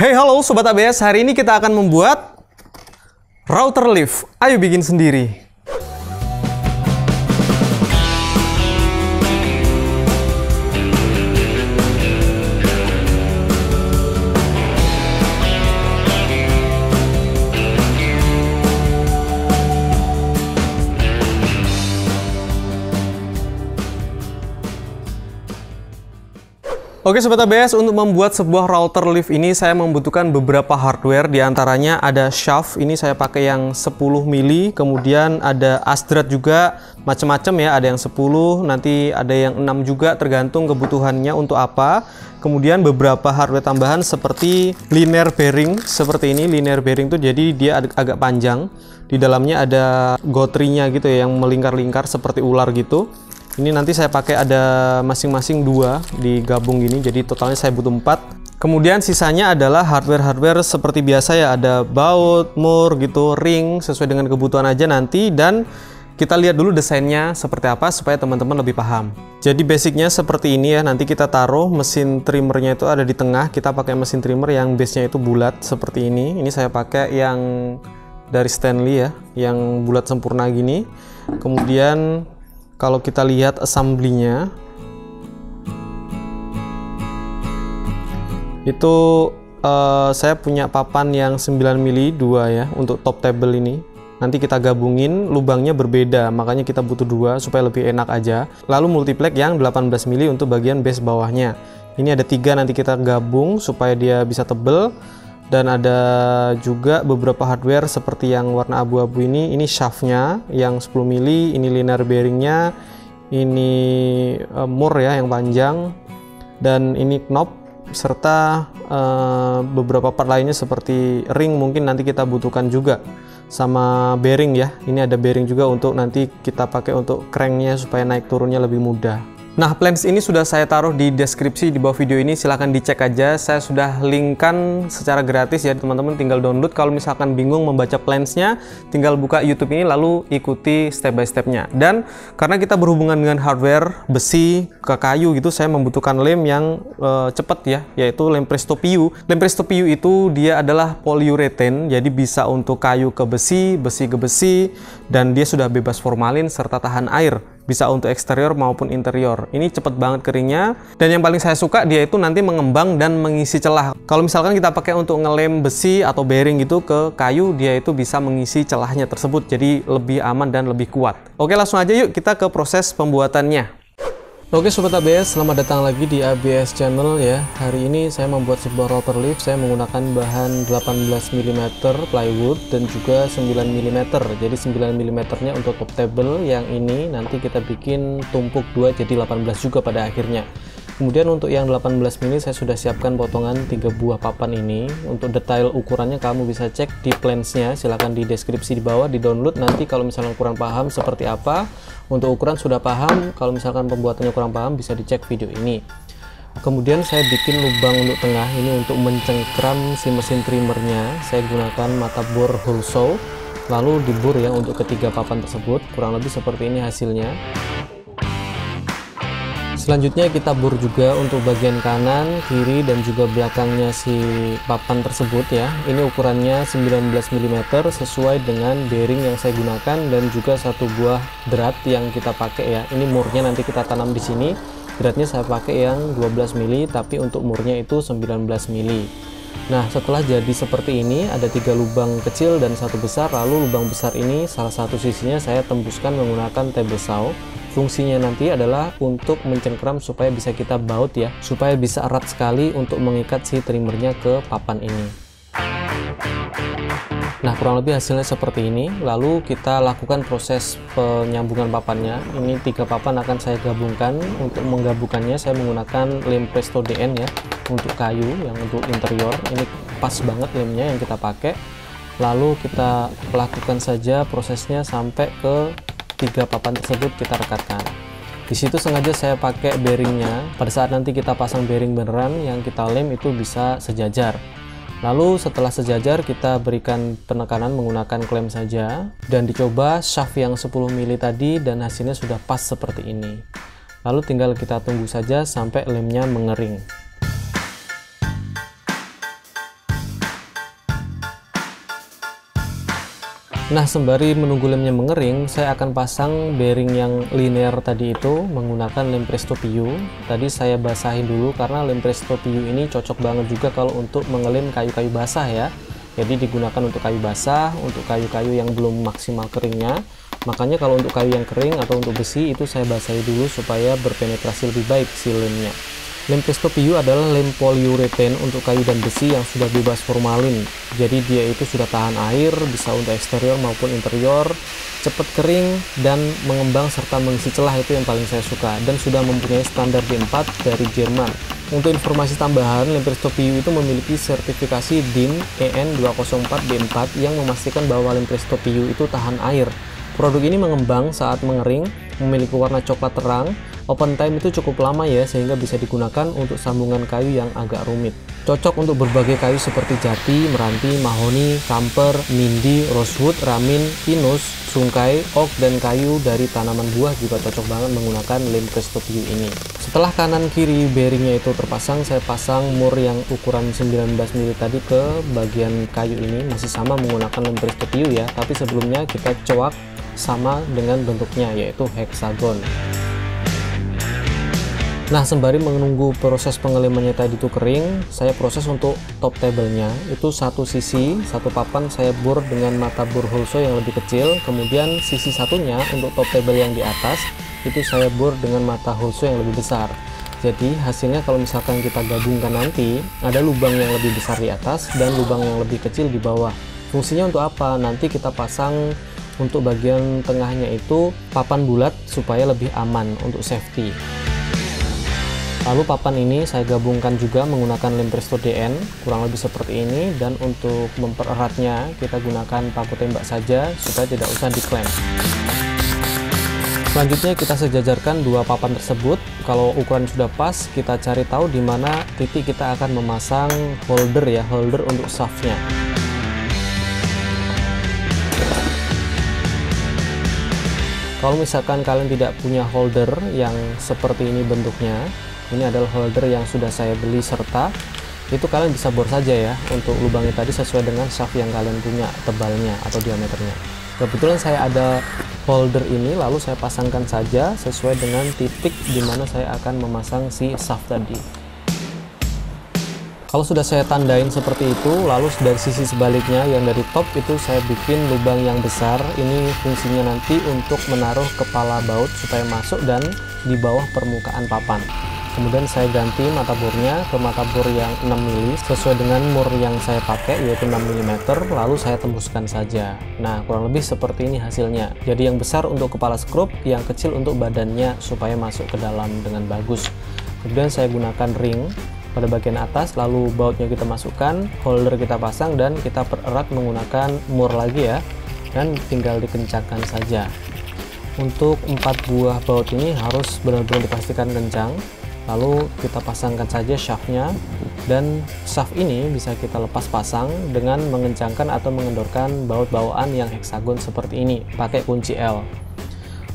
Hey halo Sobat ABS, hari ini kita akan membuat router lift. Ayo bikin sendiri. Oke Sobat ABS, untuk membuat sebuah router lift ini saya membutuhkan beberapa hardware. Di antaranya ada shaft, ini saya pakai yang 10 mili, kemudian ada asdrat juga, macam-macam ya, ada yang 10, nanti ada yang 6 juga, tergantung kebutuhannya untuk apa. Kemudian beberapa hardware tambahan seperti linear bearing, seperti ini. Linear bearing tuh jadi dia agak panjang, di dalamnya ada gotrinya gitu ya, yang melingkar-lingkar seperti ular gitu. Ini nanti saya pakai ada masing-masing 2 digabung gini, jadi totalnya saya butuh 4. Kemudian sisanya adalah hardware-hardware seperti biasa ya, ada baut, mur gitu, ring, sesuai dengan kebutuhan aja nanti. Dan kita lihat dulu desainnya seperti apa supaya teman-teman lebih paham. Jadi basicnya seperti ini ya, nanti kita taruh mesin trimmernya itu ada di tengah. Kita pakai mesin trimmer yang base-nya itu bulat seperti ini. Ini saya pakai yang dari Stanley ya, yang bulat sempurna gini. Kemudian kalau kita lihat assembly-nya, itu saya punya papan yang 9 mili 2 ya untuk top table ini. Nanti kita gabungin, lubangnya berbeda, makanya kita butuh 2 supaya lebih enak aja. Lalu multiplex yang 18 mili untuk bagian base bawahnya. Ini ada 3, nanti kita gabung supaya dia bisa tebel. Dan ada juga beberapa hardware seperti yang warna abu-abu ini shaftnya yang 10 mili, ini linear bearingnya, ini mur ya yang panjang, dan ini knob, serta beberapa part lainnya seperti ring mungkin nanti kita butuhkan juga, sama bearing ya. Ini ada bearing juga untuk nanti kita pakai untuk cranknya supaya naik turunnya lebih mudah. Nah, plans ini sudah saya taruh di deskripsi di bawah video ini, silahkan dicek aja. Saya sudah linkkan secara gratis ya, teman-teman tinggal download. Kalau misalkan bingung membaca plansnya, tinggal buka YouTube ini lalu ikuti step by stepnya. Dan karena kita berhubungan dengan hardware, besi, ke kayu gitu, saya membutuhkan lem yang cepat ya, yaitu lem Presto PU. Lem Presto PU itu dia adalah polyurethane, jadi bisa untuk kayu ke besi, besi ke besi, dan dia sudah bebas formalin serta tahan air. Bisa untuk eksterior maupun interior. Ini cepet banget keringnya, dan yang paling saya suka dia itu nanti mengembang dan mengisi celah. Kalau misalkan kita pakai untuk ngelem besi atau bearing gitu ke kayu, dia itu bisa mengisi celahnya tersebut, jadi lebih aman dan lebih kuat. Oke, langsung aja yuk kita ke proses pembuatannya. Oke Sobat ABS, selamat datang lagi di ABS Channel ya. Hari ini saya membuat sebuah router lift. Saya menggunakan bahan 18 mm plywood dan juga 9 mm. Jadi 9 mm nya untuk top table, yang ini nanti kita bikin tumpuk 2 jadi 18 juga pada akhirnya. Kemudian untuk yang 18 mili saya sudah siapkan potongan 3 buah papan ini. Untuk detail ukurannya kamu bisa cek di plansnya, silahkan di deskripsi di bawah, di download. Nanti kalau misalnya kurang paham seperti apa, untuk ukuran sudah paham, kalau misalkan pembuatannya kurang paham bisa dicek video ini. Kemudian saya bikin lubang untuk tengah ini untuk mencengkram si mesin trimmernya. Saya gunakan mata bor hole saw, lalu dibor ya untuk ketiga papan tersebut. Kurang lebih seperti ini hasilnya. Selanjutnya kita bor juga untuk bagian kanan, kiri, dan juga belakangnya si papan tersebut ya. Ini ukurannya 19 mm sesuai dengan bearing yang saya gunakan, dan juga satu buah drat yang kita pakai ya. Ini murnya nanti kita tanam di sini. Dratnya saya pakai yang 12 mili, tapi untuk murnya itu 19 mili. Nah, setelah jadi seperti ini, ada 3 lubang kecil dan 1 besar. Lalu lubang besar ini salah satu sisinya saya tembuskan menggunakan table saw. Fungsinya nanti adalah untuk mencengkram supaya bisa kita baut ya, supaya bisa erat sekali untuk mengikat si trimmernya ke papan ini. Nah, kurang lebih hasilnya seperti ini. Lalu kita lakukan proses penyambungan papannya. Ini 3 papan akan saya gabungkan. Untuk menggabungkannya saya menggunakan lem Presto DN ya, untuk kayu yang untuk interior. Ini pas banget lemnya yang kita pakai. Lalu kita lakukan saja prosesnya sampai ke 3 papan tersebut kita rekatkan. Di situ sengaja saya pakai bearingnya. Pada saat nanti kita pasang bearing beneran yang kita lem itu bisa sejajar. Lalu setelah sejajar kita berikan penekanan menggunakan klem saja, dan dicoba shaft yang 10 mili tadi, dan hasilnya sudah pas seperti ini. Lalu tinggal kita tunggu saja sampai lemnya mengering. Nah, sembari menunggu lemnya mengering, saya akan pasang bearing yang linear tadi itu menggunakan lem Presto PU. Tadi saya basahin dulu karena lem Presto PU ini cocok banget juga kalau untuk mengelem kayu-kayu basah ya. Jadi digunakan untuk kayu basah, untuk kayu-kayu yang belum maksimal keringnya. Makanya kalau untuk kayu yang kering atau untuk besi itu saya basahi dulu supaya berpenetrasi lebih baik si lemnya. Lem Presto PU adalah lem polyurethane untuk kayu dan besi yang sudah bebas formalin. Jadi dia itu sudah tahan air, bisa untuk eksterior maupun interior, cepat kering dan mengembang serta mengisi celah, itu yang paling saya suka, dan sudah mempunyai standar D4 dari Jerman. Untuk informasi tambahan, lem Presto PU itu memiliki sertifikasi DIN EN 204 D4 yang memastikan bahwa lem Presto PU itu tahan air. Produk ini mengembang saat mengering, memiliki warna coklat terang. Open time itu cukup lama ya, sehingga bisa digunakan untuk sambungan kayu yang agak rumit. Cocok untuk berbagai kayu seperti jati, meranti, mahoni, kamper, nindi, rosewood, ramin, pinus, sungkai, oak, dan kayu dari tanaman buah juga cocok banget menggunakan lem Presto PU ini. Setelah kanan kiri bearingnya itu terpasang, saya pasang mur yang ukuran 19 mili tadi ke bagian kayu ini, masih sama menggunakan lem Presto PU ya, tapi sebelumnya kita coak sama dengan bentuknya, yaitu heksagon. Nah, sembari menunggu proses pengelemannya tadi itu kering, saya proses untuk top table-nya. Itu satu sisi, satu papan saya bor dengan mata bor holso yang lebih kecil, kemudian sisi satunya untuk top table yang di atas, itu saya bor dengan mata holso yang lebih besar. Jadi hasilnya kalau misalkan kita gabungkan nanti, ada lubang yang lebih besar di atas dan lubang yang lebih kecil di bawah. Fungsinya untuk apa? Nanti kita pasang untuk bagian tengahnya itu papan bulat supaya lebih aman untuk safety. Lalu papan ini saya gabungkan juga menggunakan lem Presto DN, kurang lebih seperti ini, dan untuk mempereratnya kita gunakan paku tembak saja supaya tidak usah diklem. Selanjutnya kita sejajarkan dua papan tersebut. Kalau ukuran sudah pas, kita cari tahu di mana titik kita akan memasang holder ya, holder untuk shaftnya. Kalau misalkan kalian tidak punya holder yang seperti ini bentuknya, ini adalah holder yang sudah saya beli serta itu kalian bisa bor saja ya untuk lubangnya tadi sesuai dengan shaft yang kalian punya tebalnya atau diameternya. Kebetulan saya ada holder ini, lalu saya pasangkan saja sesuai dengan titik di mana saya akan memasang si shaft tadi. Kalau sudah saya tandain seperti itu, lalu dari sisi sebaliknya yang dari top itu saya bikin lubang yang besar. Ini fungsinya nanti untuk menaruh kepala baut supaya masuk dan di bawah permukaan papan. Kemudian saya ganti mata bornya ke mata bor yang 6 mili sesuai dengan mur yang saya pakai, yaitu 6 mm, lalu saya tembuskan saja. Nah, kurang lebih seperti ini hasilnya. Jadi yang besar untuk kepala skrup, yang kecil untuk badannya supaya masuk ke dalam dengan bagus. Kemudian saya gunakan ring pada bagian atas, lalu bautnya kita masukkan, holder kita pasang, dan kita pererat menggunakan mur lagi ya, dan tinggal dikencangkan saja. Untuk 4 buah baut ini harus benar-benar dipastikan kencang. Lalu kita pasangkan saja shaftnya, dan shaft ini bisa kita lepas pasang dengan mengencangkan atau mengendorkan baut bawaan yang heksagon seperti ini pakai kunci L.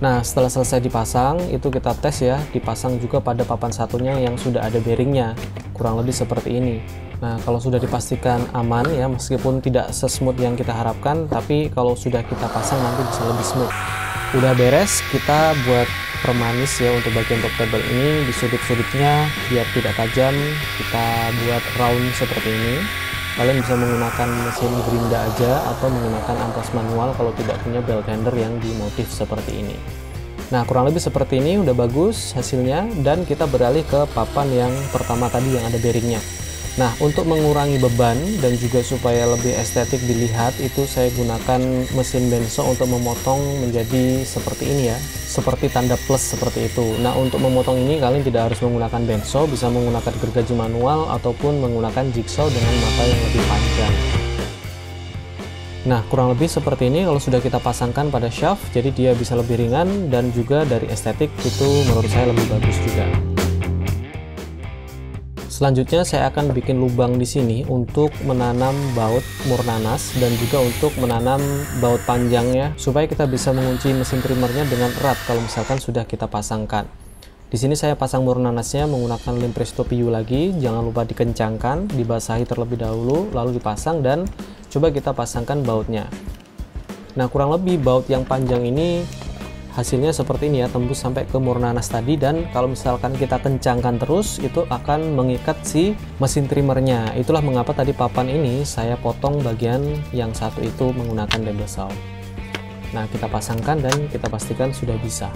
Nah, setelah selesai dipasang, itu kita tes ya, dipasang juga pada papan satunya yang sudah ada bearingnya, kurang lebih seperti ini. Nah, kalau sudah dipastikan aman ya, meskipun tidak sesmooth yang kita harapkan, tapi kalau sudah kita pasang nanti bisa lebih smooth. Udah beres, kita buat permanis ya untuk bagian top table ini. Di sudut-sudutnya biar tidak tajam, kita buat round seperti ini. Kalian bisa menggunakan mesin gerinda aja atau menggunakan amplas manual kalau tidak punya belt handler yang dimotif seperti ini. Nah, kurang lebih seperti ini, udah bagus hasilnya, dan kita beralih ke papan yang pertama tadi yang ada bearingnya. Nah, untuk mengurangi beban dan juga supaya lebih estetik dilihat, itu saya gunakan mesin benso untuk memotong menjadi seperti ini ya, seperti tanda plus seperti itu. Nah, untuk memotong ini kalian tidak harus menggunakan benso, bisa menggunakan gergaji manual ataupun menggunakan jigsaw dengan mata yang lebih panjang. Nah, kurang lebih seperti ini kalau sudah kita pasangkan pada shaft, jadi dia bisa lebih ringan dan juga dari estetik itu menurut saya lebih bagus juga. Selanjutnya saya akan bikin lubang di sini untuk menanam baut mur nanas dan juga untuk menanam baut panjangnya supaya kita bisa mengunci mesin primernya dengan erat kalau misalkan sudah kita pasangkan. Di sini saya pasang mur nanasnya menggunakan lem Presto PU lagi, jangan lupa dikencangkan, dibasahi terlebih dahulu lalu dipasang dan coba kita pasangkan bautnya. Nah, kurang lebih baut yang panjang ini hasilnya seperti ini ya, tembus sampai ke mur nanas tadi, dan kalau misalkan kita kencangkan terus itu akan mengikat si mesin trimmernya. Itulah mengapa tadi papan ini saya potong bagian yang satu itu menggunakan double saw. Nah, kita pasangkan dan kita pastikan sudah bisa.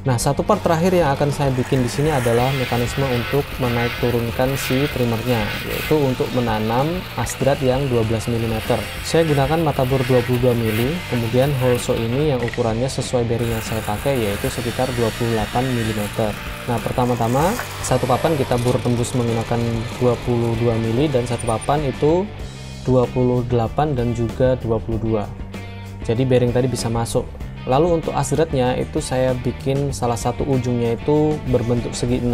Nah, satu part terakhir yang akan saya bikin di sini adalah mekanisme untuk menaik turunkan si trimmernya, yaitu untuk menanam asdrat yang 12 mm. Saya gunakan mata bor 22 mm, kemudian hole saw ini yang ukurannya sesuai bearing yang saya pakai, yaitu sekitar 28 mm. Nah, pertama-tama satu papan kita bor tembus menggunakan 22 mm dan satu papan itu 28 dan juga 22. Jadi bearing tadi bisa masuk. Lalu untuk asdratnya itu saya bikin salah satu ujungnya itu berbentuk segi 6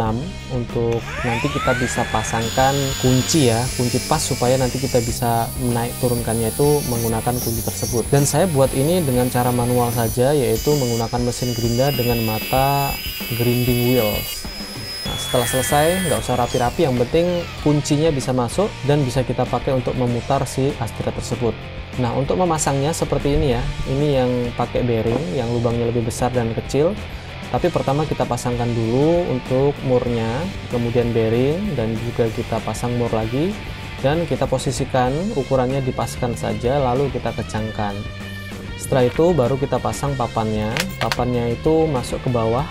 untuk nanti kita bisa pasangkan kunci ya, kunci pas supaya nanti kita bisa menaik turunkannya itu menggunakan kunci tersebut. Dan saya buat ini dengan cara manual saja, yaitu menggunakan mesin gerinda dengan mata grinding wheels. Nah, setelah selesai nggak usah rapi-rapi, yang penting kuncinya bisa masuk dan bisa kita pakai untuk memutar si asdrat tersebut. Nah, untuk memasangnya seperti ini ya, ini yang pakai bearing yang lubangnya lebih besar dan kecil, tapi pertama kita pasangkan dulu untuk murnya, kemudian bearing, dan juga kita pasang mur lagi, dan kita posisikan ukurannya dipaskan saja, lalu kita kencangkan. Setelah itu baru kita pasang papannya itu masuk ke bawah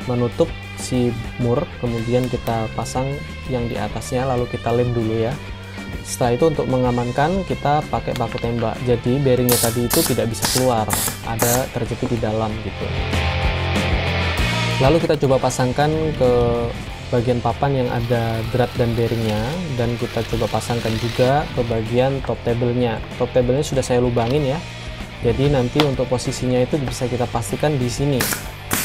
menutup si mur, kemudian kita pasang yang di atasnya, lalu kita lem dulu ya. Setelah itu untuk mengamankan kita pakai baku tembak, jadi bearingnya tadi itu tidak bisa keluar, ada terjepit di dalam gitu. Lalu kita coba pasangkan ke bagian papan yang ada drat dan bearingnya, dan kita coba pasangkan juga ke bagian top table-nya. Top table-nya sudah saya lubangin ya, jadi nanti untuk posisinya itu bisa kita pastikan di sini.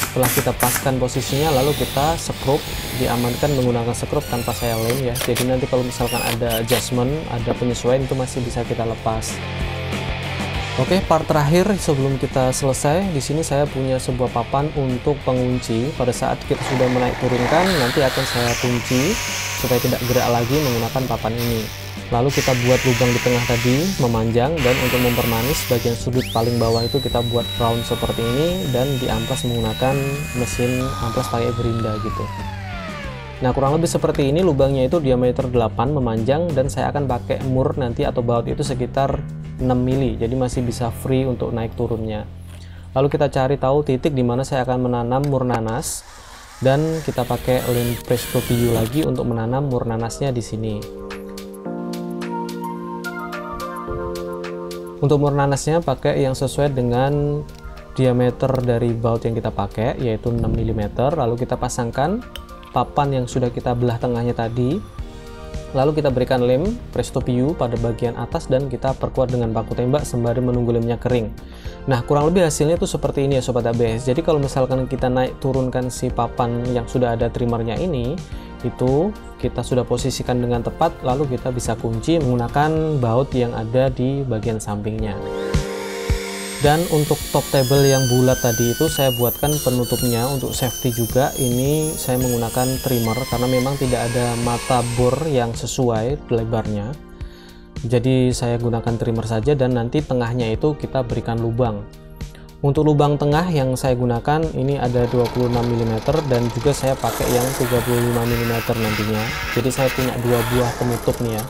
Setelah kita paskan posisinya, lalu kita skrup, diamankan menggunakan skrup tanpa saya lem ya. Jadi nanti kalau misalkan ada adjustment, ada penyesuaian, itu masih bisa kita lepas. Oke, part terakhir sebelum kita selesai, di sini saya punya sebuah papan untuk pengunci. Pada saat kita sudah menaik turunkan, nanti akan saya kunci supaya tidak gerak lagi menggunakan papan ini. Lalu kita buat lubang di tengah tadi memanjang, dan untuk mempermanis bagian sudut paling bawah itu kita buat round seperti ini dan diamplas menggunakan mesin amplas pakai gerinda gitu. Nah, kurang lebih seperti ini, lubangnya itu diameter 8 memanjang, dan saya akan pakai mur nanti atau baut itu sekitar 6 mili, jadi masih bisa free untuk naik turunnya. Lalu kita cari tahu titik di mana saya akan menanam mur nanas, dan kita pakai lem Presto PU lagi untuk menanam mur nanasnya di sini. Untuk mur nanasnya pakai yang sesuai dengan diameter dari baut yang kita pakai, yaitu 6 mm. Lalu kita pasangkan papan yang sudah kita belah tengahnya tadi, lalu kita berikan lem Presto PU pada bagian atas dan kita perkuat dengan baku tembak sembari menunggu lemnya kering. Nah, kurang lebih hasilnya itu seperti ini ya Sobat ABS. Jadi kalau misalkan kita naik turunkan si papan yang sudah ada trimmernya ini, itu kita sudah posisikan dengan tepat, lalu kita bisa kunci menggunakan baut yang ada di bagian sampingnya. Dan untuk top table yang bulat tadi itu saya buatkan penutupnya untuk safety juga. Ini saya menggunakan trimmer karena memang tidak ada mata bor yang sesuai lebarnya, jadi saya gunakan trimmer saja, dan nanti tengahnya itu kita berikan lubang. Untuk lubang tengah yang saya gunakan ini ada 26 mm dan juga saya pakai yang 35 mm nantinya. Jadi saya punya dua buah penutup nih ya,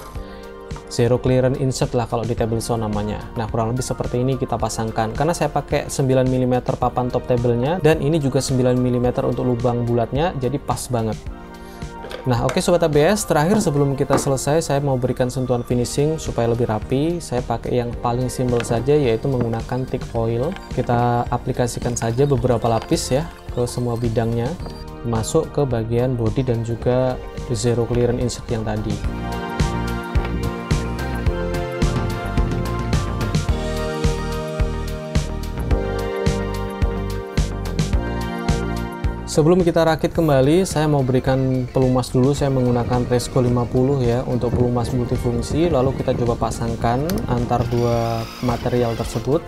zero clearance insert lah kalau di table saw namanya. Nah, kurang lebih seperti ini kita pasangkan. Karena saya pakai 9 mm papan top table-nya, dan ini juga 9 mm untuk lubang bulatnya, jadi pas banget. Nah, oke Sobat ABS, terakhir sebelum kita selesai saya mau berikan sentuhan finishing supaya lebih rapi. Saya pakai yang paling simple saja, yaitu menggunakan thick foil. Kita aplikasikan saja beberapa lapis ya ke semua bidangnya, masuk ke bagian body dan juga zero clearance insert yang tadi. Sebelum kita rakit kembali, saya mau berikan pelumas dulu. Saya menggunakan Resco 50 ya untuk pelumas multifungsi. Lalu kita coba pasangkan antar dua material tersebut,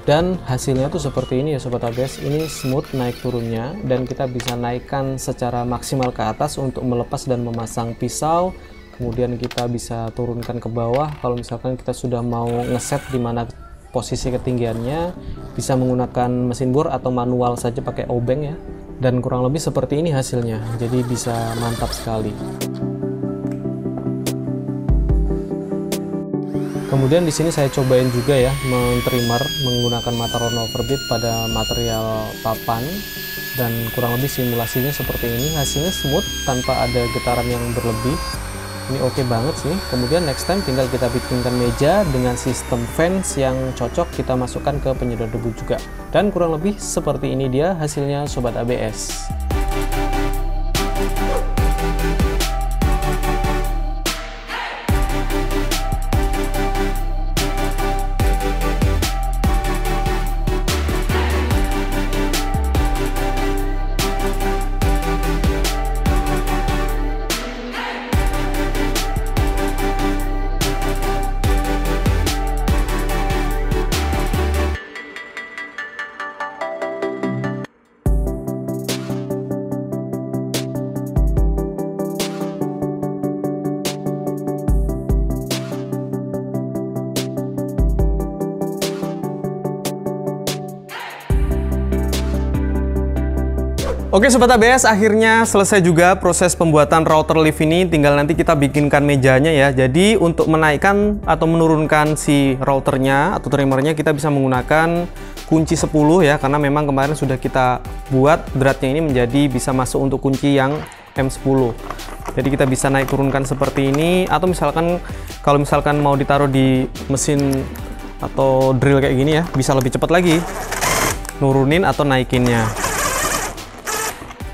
dan hasilnya tuh seperti ini ya Sobat ABS. Ini smooth naik turunnya, dan kita bisa naikkan secara maksimal ke atas untuk melepas dan memasang pisau. Kemudian kita bisa turunkan ke bawah kalau misalkan kita sudah mau ngeset di mana posisi ketinggiannya, bisa menggunakan mesin bor atau manual saja pakai obeng ya. Dan kurang lebih seperti ini hasilnya, jadi bisa mantap sekali. Kemudian di sini saya cobain juga ya men-trimmer menggunakan mata round overbit pada material papan, dan kurang lebih simulasinya seperti ini. Hasilnya smooth tanpa ada getaran yang berlebih. Ini oke banget sih. Kemudian next time tinggal kita bikinkan meja dengan sistem fans yang cocok, kita masukkan ke penyedot debu juga. Dan kurang lebih seperti ini dia hasilnya Sobat ABS. Oke Sobat ABS, akhirnya selesai juga proses pembuatan router lift ini. Tinggal nanti kita bikinkan mejanya ya. Jadi untuk menaikkan atau menurunkan si routernya atau trimmernya, kita bisa menggunakan kunci 10 ya, karena memang kemarin sudah kita buat dratnya ini menjadi bisa masuk untuk kunci yang M10. Jadi kita bisa naik turunkan seperti ini, atau misalkan kalau misalkan mau ditaruh di mesin atau drill kayak gini ya, bisa lebih cepat lagi nurunin atau naikinnya.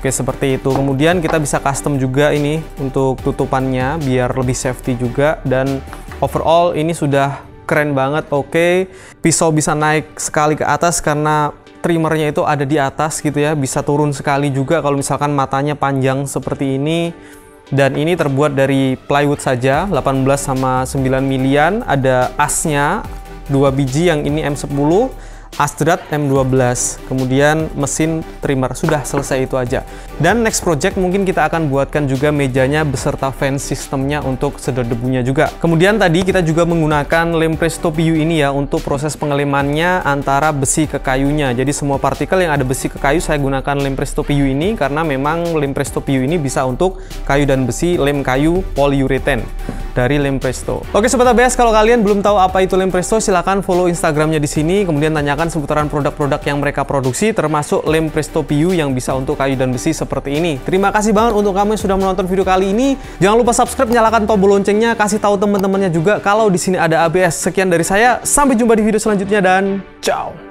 Oke, seperti itu. Kemudian kita bisa custom juga ini untuk tutupannya biar lebih safety juga, dan overall ini sudah keren banget. Oke, pisau bisa naik sekali ke atas karena trimmernya itu ada di atas gitu ya, bisa turun sekali juga kalau misalkan matanya panjang seperti ini. Dan ini terbuat dari plywood saja, 18 sama 9 milian, ada asnya 2 biji, yang ini M10, as drat M12, kemudian mesin trimmer. Sudah selesai itu aja. Dan next project mungkin kita akan buatkan juga mejanya beserta fan sistemnya untuk sedot debunya juga. Kemudian tadi kita juga menggunakan lem Presto PU ini ya untuk proses pengelemannya antara besi ke kayunya. Jadi semua partikel yang ada besi ke kayu saya gunakan lem Presto PU ini, karena memang lem Presto PU ini bisa untuk kayu dan besi, lem kayu polyurethane dari lem Presto. Oke Sobat ABS, kalau kalian belum tahu apa itu lem Presto, silahkan follow Instagramnya di sini, kemudian tanyakan seputaran produk-produk yang mereka produksi, termasuk lem Presto PU yang bisa untuk kayu dan besi seperti ini. Terima kasih banget untuk kamu yang sudah menonton video kali ini. Jangan lupa subscribe, nyalakan tombol loncengnya, kasih tahu teman-temannya juga kalau di sini ada ABS. Sekian dari saya, sampai jumpa di video selanjutnya dan ciao.